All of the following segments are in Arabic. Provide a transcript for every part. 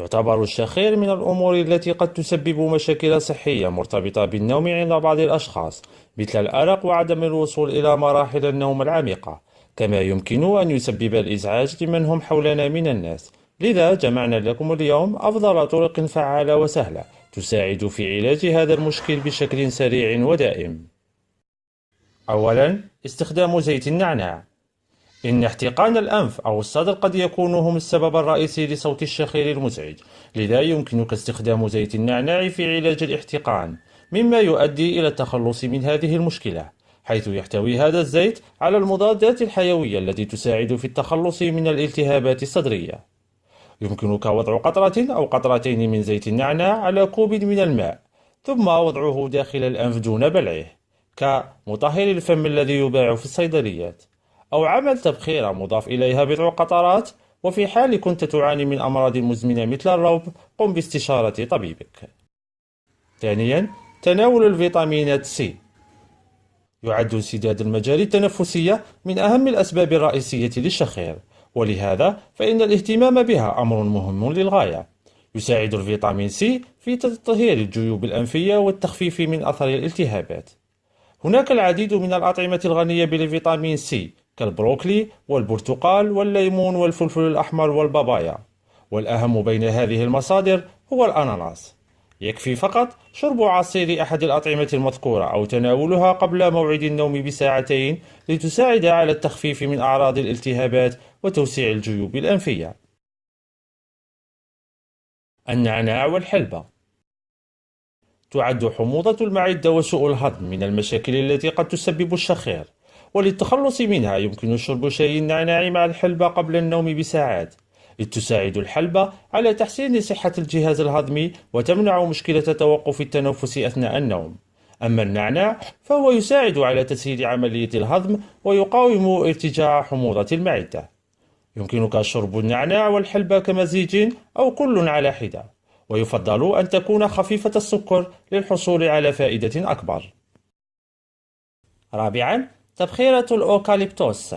يعتبر الشخير من الأمور التي قد تسبب مشاكل صحية مرتبطة بالنوم عند بعض الأشخاص، مثل الأرق وعدم الوصول إلى مراحل النوم العميقة، كما يمكن أن يسبب الإزعاج لمن هم حولنا من الناس. لذا جمعنا لكم اليوم أفضل طرق فعالة وسهلة تساعد في علاج هذا المشكل بشكل سريع ودائم. أولاً، استخدام زيت النعناع. إن احتقان الأنف أو الصدر قد يكون هم السبب الرئيسي لصوت الشخير المزعج، لذا يمكنك استخدام زيت النعناع في علاج الاحتقان، مما يؤدي إلى التخلص من هذه المشكلة، حيث يحتوي هذا الزيت على المضادات الحيوية التي تساعد في التخلص من الالتهابات الصدرية. يمكنك وضع قطرة أو قطرتين من زيت النعناع على كوب من الماء، ثم وضعه داخل الأنف دون بلعه، كمطهر الفم الذي يباع في الصيدليات، أو عمل تبخيرة مضاف إليها بضع قطرات. وفي حال كنت تعاني من أمراض مزمنة مثل الروب، قم باستشارة طبيبك. ثانيا، تناول الفيتامينات سي. يعد انسداد المجاري التنفسية من أهم الأسباب الرئيسية للشخير، ولهذا فإن الاهتمام بها أمر مهم للغاية. يساعد الفيتامين سي في تطهير الجيوب الأنفية والتخفيف من أثر الالتهابات. هناك العديد من الأطعمة الغنية بالفيتامين سي كالبروكلي والبرتقال والليمون والفلفل الأحمر والبابايا، والأهم بين هذه المصادر هو الأناناس. يكفي فقط شرب عصير أحد الأطعمة المذكورة أو تناولها قبل موعد النوم بساعتين لتساعد على التخفيف من أعراض الالتهابات وتوسيع الجيوب الأنفية. النعناع والحلبة. تعد حموضة المعدة وسوء الهضم من المشاكل التي قد تسبب الشخير، وللتخلص منها يمكن شرب شاي النعناع مع الحلبة قبل النوم بساعات، إذ تساعد الحلبة على تحسين صحة الجهاز الهضمي وتمنع مشكلة توقف التنفس أثناء النوم. أما النعناع فهو يساعد على تسهيل عملية الهضم ويقاوم ارتجاع حموضة المعدة. يمكنك شرب النعناع والحلبة كمزيج أو كل على حدة، ويفضل أن تكون خفيفة السكر للحصول على فائدة أكبر. رابعاً، تبخيرة الأوكاليبتوس.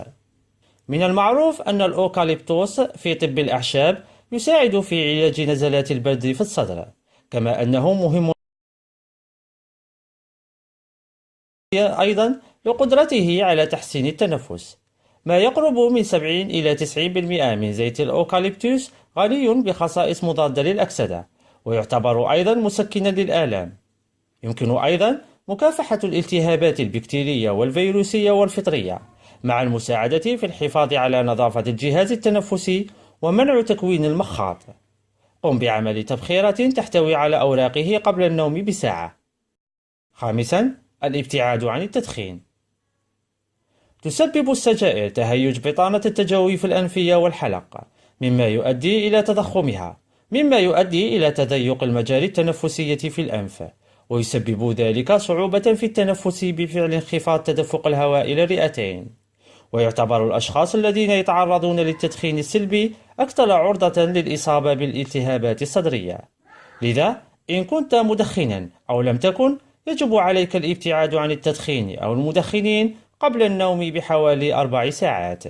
من المعروف أن الأوكاليبتوس في طب الأعشاب يساعد في علاج نزلات البرد في الصدر، كما أنه مهم أيضاً لقدرته على تحسين التنفس. ما يقرب من 70 إلى 90% من زيت الأوكاليبتوس غني بخصائص مضادة للأكسدة، ويعتبر أيضا مسكنا للآلام. يمكن أيضا مكافحة الالتهابات البكتيرية والفيروسية والفطرية، مع المساعدة في الحفاظ على نظافة الجهاز التنفسي ومنع تكوين المخاط. قم بعمل تبخيرة تحتوي على أوراقه قبل النوم بساعة. خامسا، الابتعاد عن التدخين. تسبب السجائر تهيج بطانة التجويف الأنفية والحلق، مما يؤدي إلى تضخمها، مما يؤدي إلى تضيق المجاري التنفسية في الأنف، ويسبب ذلك صعوبة في التنفس بفعل انخفاض تدفق الهواء إلى الرئتين. ويعتبر الأشخاص الذين يتعرضون للتدخين السلبي أكثر عرضة للإصابة بالالتهابات الصدرية. لذا إن كنت مدخنا أو لم تكن، يجب عليك الابتعاد عن التدخين أو المدخنين قبل النوم بحوالي 4 ساعات.